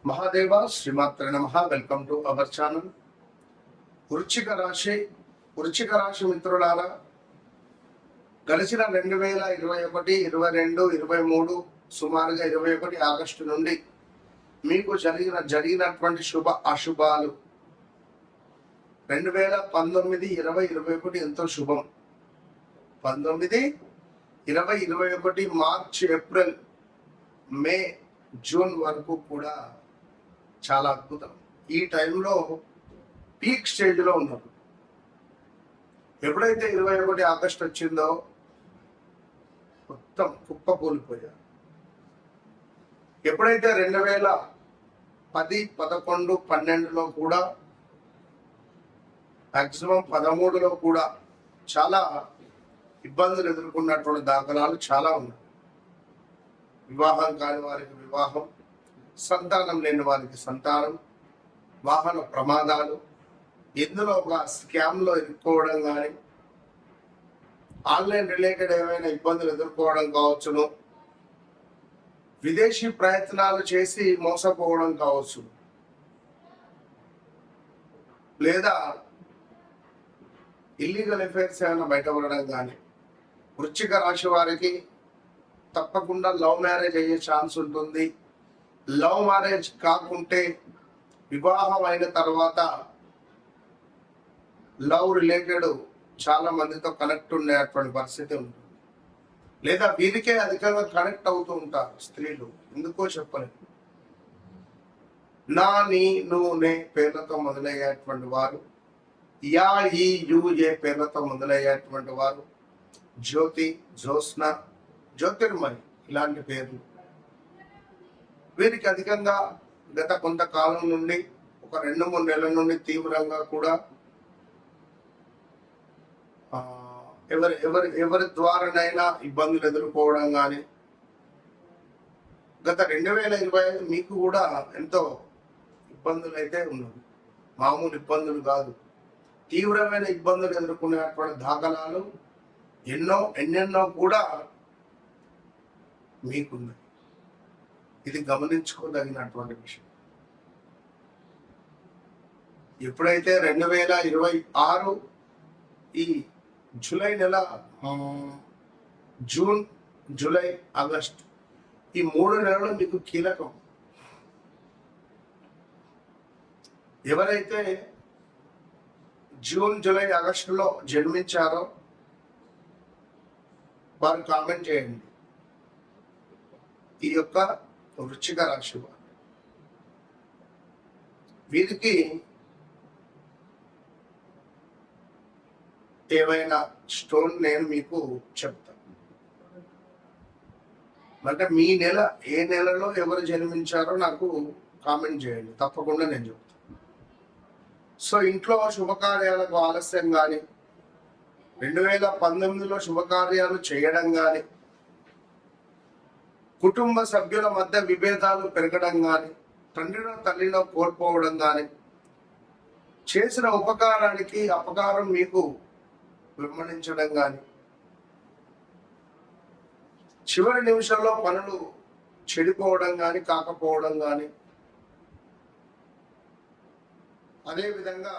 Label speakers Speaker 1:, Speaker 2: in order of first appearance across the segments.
Speaker 1: మహాదేవ శ్రీమాత్ర నమః. Welcome to our channel. వృశ్చిక రాశి మిత్రులారా, గడిచిన 2021, 22, 23 సుమారుగా 21 ఆగస్టు నుండి మీకు జరిగినటువంటి శుభ అశుభాలు 2019, 20, 21 ఎంతో శుభం. 19, 20, 21 మార్చ్, ఏప్రిల్, మే, జూన్ వరకు కూడా చాలా అద్భుతం. ఈ టైంలో పీక్ స్టేజ్లో ఉన్నారు. ఎప్పుడైతే 21 ఆగస్టు వచ్చిందో మొత్తం కుప్పకూలిపోయారు. ఎప్పుడైతే 2010, 11, 12లో కూడా మ్యాక్సిమం 13లో కూడా చాలా ఇబ్బందులు ఎదుర్కొన్నటువంటి దాఖలాలు చాలా ఉన్నాయి. వివాహం కాని వారికి వివాహం, సంతానం లేని వారికి సంతానం, వాహన ప్రమాదాలు, ఇందులో ఒక స్కామ్లో ఇరుక్కోవడం కానీ, ఆన్లైన్ రిలేటెడ్ ఏమైనా ఇబ్బందులు ఎదుర్కోవడం కావచ్చును, విదేశీ ప్రయత్నాలు చేసి మోసపోవడం కావచ్చు, లేదా ఇల్లీగల్ అఫైర్స్ ఏమైనా బయటపడడం కానీ. వృశ్చిక రాశి వారికి తప్పకుండా లవ్ మ్యారేజ్ అయ్యే ఛాన్స్ ఉంటుంది. లవ్ మ్యారేజ్ కాకుంటే వివాహం అయిన తర్వాత లవ్ రిలేటెడ్ చాలా మందితో కనెక్ట్ ఉండేటువంటి పరిస్థితి ఉంటుంది. లేదా వీరికే అధికంగా కనెక్ట్ అవుతూ ఉంటారు స్త్రీలు, ఎందుకో చెప్పలేదు. నా, నీ, నువ్వు, నే పేర్లతో మొదలయ్యేటువంటి వారు, యా, ఈ, యు, ఏ పేర్లతో మొదలయ్యేటువంటి వారు, జ్యోతి, జ్యోత్స్న, జ్యోతిర్మయి ఇలాంటి పేర్లు వీరికి అధికంగా గత కొంతకాలం నుండి, ఒక 2-3 నెలల నుండి తీవ్రంగా కూడా ఎవరి ద్వారానైనా ఇబ్బందులు ఎదుర్కోవడం కానీ. గత 2025 మీకు కూడా ఎంతో ఇబ్బందులు అయితే ఉన్నవి. మామూలు ఇబ్బందులు కాదు, తీవ్రమైన ఇబ్బందులు ఎదుర్కొనేటువంటి దాఖలాలు ఎన్నెన్నో కూడా మీకున్నాయి. ఇది గమనించుకోదగినటువంటి విషయం. ఎప్పుడైతే 2026 ఈ జూలై నెల, జూన్, జూలై, ఆగస్ట్ ఈ 3 నెలలు మీకు కీలకం. ఎవరైతే జూన్, జూలై, ఆగస్టులో జన్మించారో వారు కామెంట్ చేయండి. ఈ యొక్క వృశ్చిక రాశి వారు, వీరికి ఏవైనా స్టోన్ నేను మీకు చెప్తాను. అంటే మీ నెల, ఏ నెలలో ఎవరు జన్మించారో నాకు కామెంట్ చేయండి, తప్పకుండా నేను చెప్తాను. సో ఇంట్లో శుభకార్యాలకు ఆలస్యం కానీ, 2019లో శుభకార్యాలు చేయడం కానీ, కుటుంబ సభ్యుల మధ్య విభేదాలు పెరగడం కానీ, తండ్రినో తల్లినో కోల్పోవడం కానీ, చేసిన ఉపకారానికి అపకారం మీకు విమర్శించడం కానీ, చివరి నిమిషంలో పనులు చెడిపోవడం కానీ, కాకపోవడం కానీ, అదేవిధంగా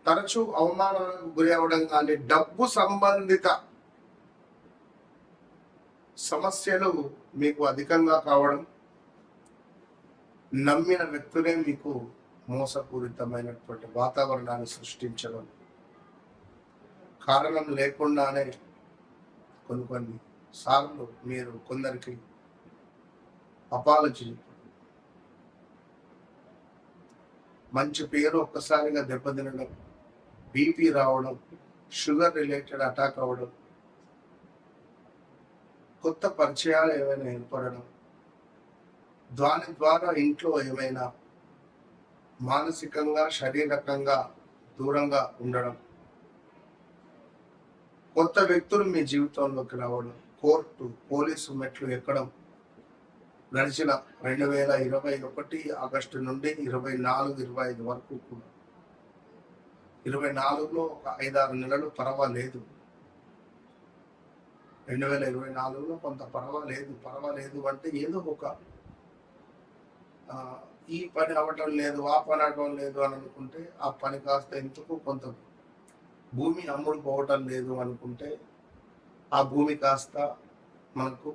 Speaker 1: తరచూ అవమానాలకు గురి అవ్వడం కానీ, డబ్బు సంబంధిత సమస్యలు మీకు అధికంగా కావడం, నమ్మిన వ్యక్తులే మీకు మోసపూరితమైనటువంటి వాతావరణాన్ని సృష్టించడం, కారణం లేకుండానే కొన్ని సార్లు మీరు కొందరికి అపాలజీ, మంచి పేరు ఒక్కసారిగా దెబ్బతినడం, బీపీ రావడం, షుగర్ రిలేటెడ్ అటాక్ అవ్వడం, కొత్త పరిచయాలు ఏమైనా ఏర్పడడం, దాని ద్వారా ఇంట్లో ఏమైనా మానసికంగా, శారీరకంగా దూరంగా ఉండడం, కొత్త వ్యక్తులు మీ జీవితంలోకి రావడం, కోర్టు, పోలీసు మెట్లు ఎక్కడం. గడిచిన 2021 ఆగస్టు నుండి 24, 25 వరకు కూడా, 24లో ఒక 5-6 నెలలు పర్వాలేదు, 2024లో కొంత పర్వాలేదు అంటే ఏదో ఒక ఆ, ఈ పని అవ్వటం లేదు, ఆ పని అవ్వటం లేదు అని అనుకుంటే ఆ పని కాస్త ఎందుకు కొంత భూమి అమ్ముడు పోవటం లేదు అనుకుంటే ఆ భూమి కాస్త మనకు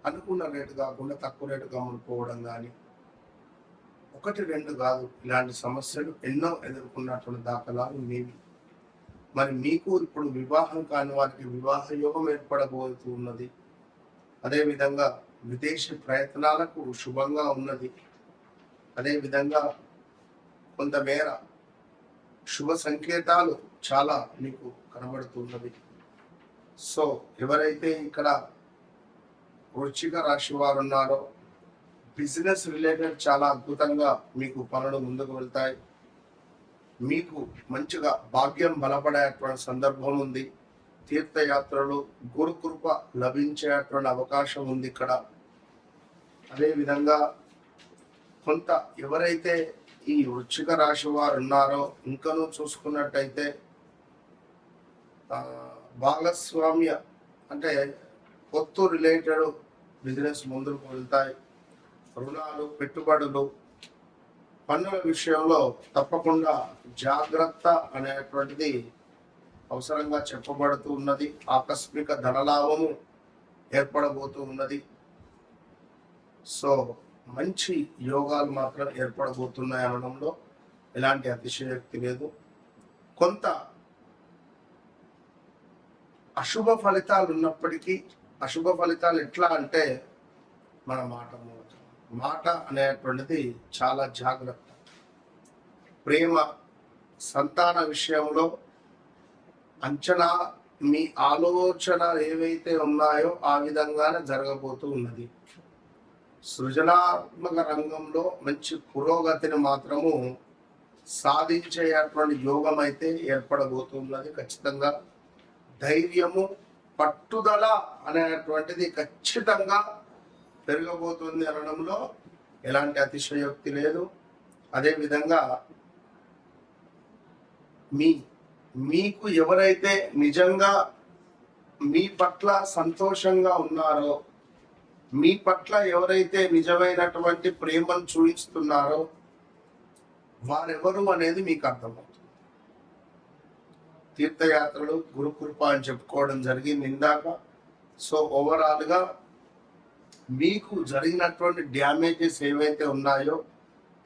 Speaker 1: అనుకున్న రేటు కాకుండా తక్కువ రేటుగా అమ్ముడుపోవడం కానీ, ఒకటి రెండు కాదు, ఇలాంటి సమస్యలు ఎన్నో ఎదుర్కొన్నటువంటి దాఖలాలు మీవి. మరి మీకు ఇప్పుడు వివాహం కాని వారికి వివాహ యోగం ఏర్పడబోతూ ఉన్నది. అదేవిధంగా విదేశీ ప్రయత్నాలకు శుభంగా ఉన్నది. అదేవిధంగా కొంతమేర శుభ సంకేతాలు చాలా మీకు కనబడుతున్నవి. సో ఎవరైతే ఇక్కడ వృశ్చిక రాశి వారు ఉన్నారో, బిజినెస్ రిలేటెడ్ చాలా అద్భుతంగా మీకు పనులు ముందుకు వెళ్తాయి. మీకు మంచిగా భాగ్యం బలపడేటువంటి సందర్భం ఉంది. తీర్థయాత్రలు, గురుకృప లభించేటువంటి అవకాశం ఉంది ఇక్కడ. అదేవిధంగా కొంత ఎవరైతే ఈ వృశ్చిక రాశి వారు ఉన్నారో, ఇంకనూ చూసుకున్నట్టయితే భాగస్వామ్య అంటే పొత్తు రిలేటెడ్ బిజినెస్ ముందుకు వెళ్తాయి. రుణాలు, పెట్టుబడులు, పన్నుల విషయంలో తప్పకుండా జాగ్రత్త అనేటువంటిది అవసరంగా చెప్పబడుతూ ఉన్నది. ఆకస్మిక ధనలాభము ఏర్పడబోతూ ఉన్నది. సో మంచి యోగాలు మాత్రం ఏర్పడబోతున్నాయి అనడంలో ఎలాంటి అతిశయోక్తి లేదు. కొంత అశుభ ఫలితాలు ఉన్నప్పటికీ, అశుభ ఫలితాలు ఎట్లా అంటే మన మాట అనేటువంటిది చాలా జాగ్రత్త. ప్రేమ, సంతాన విషయంలో అంచనా, మీ ఆలోచన ఏవైతే ఉన్నాయో ఆ విధంగానే జరగబోతూ ఉన్నది. సృజనాత్మక రంగంలో మంచి పురోగతిని మాత్రము సాధించేటువంటి యోగం అయితే ఏర్పడబోతున్నది. ఖచ్చితంగా ధైర్యము, పట్టుదల అనేటువంటిది ఖచ్చితంగా పెరగబోతుంది అనడంలో ఎలాంటి అతిశయోక్తి లేదు. అదేవిధంగా మీకు ఎవరైతే నిజంగా మీ పట్ల సంతోషంగా ఉన్నారో, మీ పట్ల ఎవరైతే నిజమైనటువంటి ప్రేమను చూపిస్తున్నారో వారెవరు అనేది మీకు అర్థమవుతుంది. తీర్థయాత్రలు, గురుకృప అని చెప్పుకోవడం జరిగింది ఇందాక. సో ఓవరాల్గా మీకు జరిగినటువంటి డ్యామేజెస్ ఏవైతే ఉన్నాయో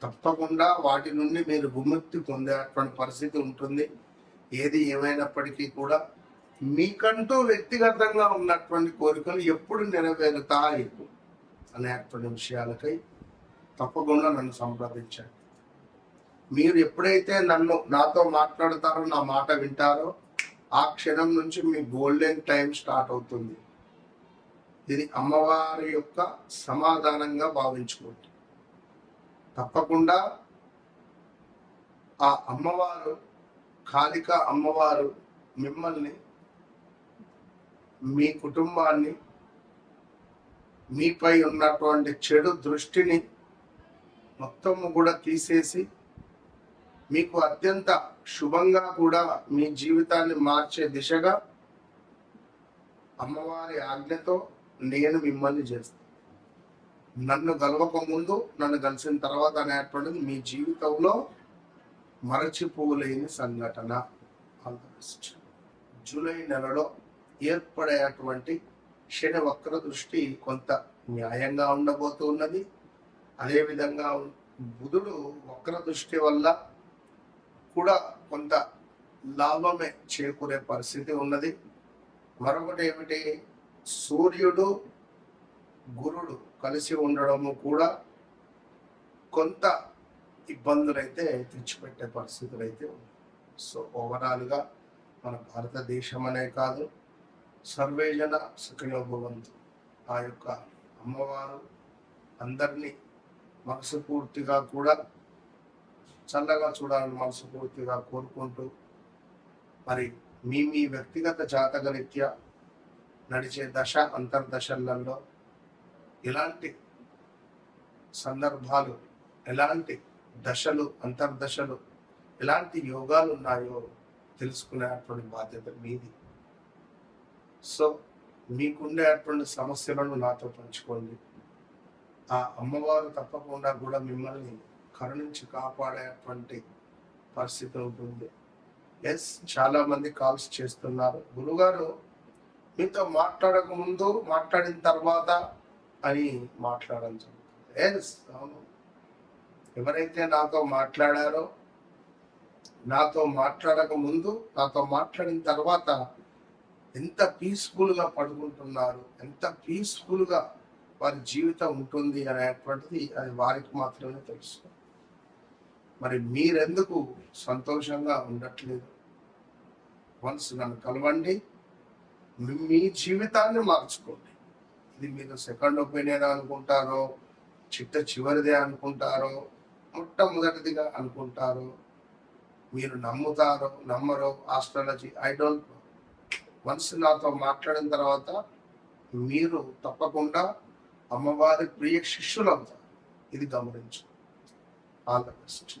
Speaker 1: తప్పకుండా వాటి నుండి మీరు విముక్తి పొందేటువంటి పరిస్థితి ఉంటుంది. ఏది ఏమైనప్పటికీ కూడా మీకంటూ వ్యక్తిగతంగా ఉన్నటువంటి కోరికలు ఎప్పుడు నెరవేరుతాయి అనేటువంటి విషయాలకై తప్పకుండా నన్ను సంప్రదించండి. మీరు ఎప్పుడైతే నాతో మాట్లాడతారో, నా మాట వింటారో, ఆ క్షణం నుంచి మీ గోల్డెన్ టైం స్టార్ట్ అవుతుంది. ఇది అమ్మవారి యొక్క సమాధానంగా భావించుకోండి. తప్పకుండా ఆ అమ్మవారు, కాళిక అమ్మవారు మిమ్మల్ని, మీ కుటుంబాన్ని, మీపై ఉన్నటువంటి చెడు దృష్టిని మొత్తము కూడా తీసేసి మీకు అత్యంత శుభంగా కూడా మీ జీవితాన్ని మార్చే దిశగా అమ్మవారి ఆజ్ఞతో నేను మిమ్మల్ని చేస్తాను. నన్ను గెలవక ముందు, నన్ను కలిసిన తర్వాత అనేటువంటిది మీ జీవితంలో మరచిపోలేని సంఘటన. జూలై నెలలో ఏర్పడేటువంటి శని వక్ర దృష్టి కొంత న్యాయంగా ఉండబోతున్నది. అదేవిధంగా బుధుడు వక్ర దృష్టి వల్ల కూడా కొంత లాభమే చేకూరే పరిస్థితి ఉన్నది. మరొకటి ఏమిటి, సూర్యుడు, గురుడు కలిసి ఉండడము కూడా కొంత ఇబ్బందులైతే తెచ్చిపెట్టే పరిస్థితులు అయితే ఉన్నాయి. సో ఓవరాల్గా మన భారతదేశం అనే కాదు, సర్వేజన సుఖినో భవంతు. ఆ యొక్క అమ్మవారు అందరినీ మనస్ఫూర్తిగా కూడా చల్లగా చూడాలని మనస్ఫూర్తిగా కోరుకుంటూ, మరి మీ వ్యక్తిగత జాతకరీత్యా నడిచే దశ అంతర్దశలలో ఎలాంటి సందర్భాలు, ఎలాంటి దశలు, అంతర్దశలు, ఎలాంటి యోగాలు ఉన్నాయో తెలుసుకునేటువంటి బాధ్యత మీది. సో మీకుండేటువంటి సమస్యలను నాతో పంచుకోండి. ఆ అమ్మవారు తప్పకుండా కూడా మిమ్మల్ని కరుణించి కాపాడేటువంటి పరిస్థితి ఉంటుంది. ఎస్, చాలా మంది కాల్స్ చేస్తున్నారు, గురుగారు మీతో మాట్లాడక ముందు మాట్లాడిన తర్వాత అని మాట్లాడడం జరుగుతుంది. ఎస్, అవును. ఎవరైతే నాతో మాట్లాడారో, నాతో మాట్లాడక ముందు, నాతో మాట్లాడిన తర్వాత ఎంత పీస్ఫుల్గా పడుకుంటున్నారు, ఎంత పీస్ఫుల్గా వారి జీవితం ఉంటుంది అనేటువంటిది అది వారికి మాత్రమే తెలుసు. మరి మీరెందుకు సంతోషంగా ఉండట్లేదు? వన్స్ నన్ను కలవండి, మీ జీవితాన్ని మార్చుకోండి. ఇది మీరు సెకండ్ ఒపీనియన్ అనుకుంటారో, చివరిదే అనుకుంటారో, మొట్టమొదటిదిగా అనుకుంటారో, మీరు నమ్ముతారో నమ్మరో astrology I don't know. Once నాతో మాట్లాడిన తర్వాత మీరు తప్పకుండా అమ్మవారి ప్రియ శిష్యులు అవుతారు. ఇది గమనించు. All the best.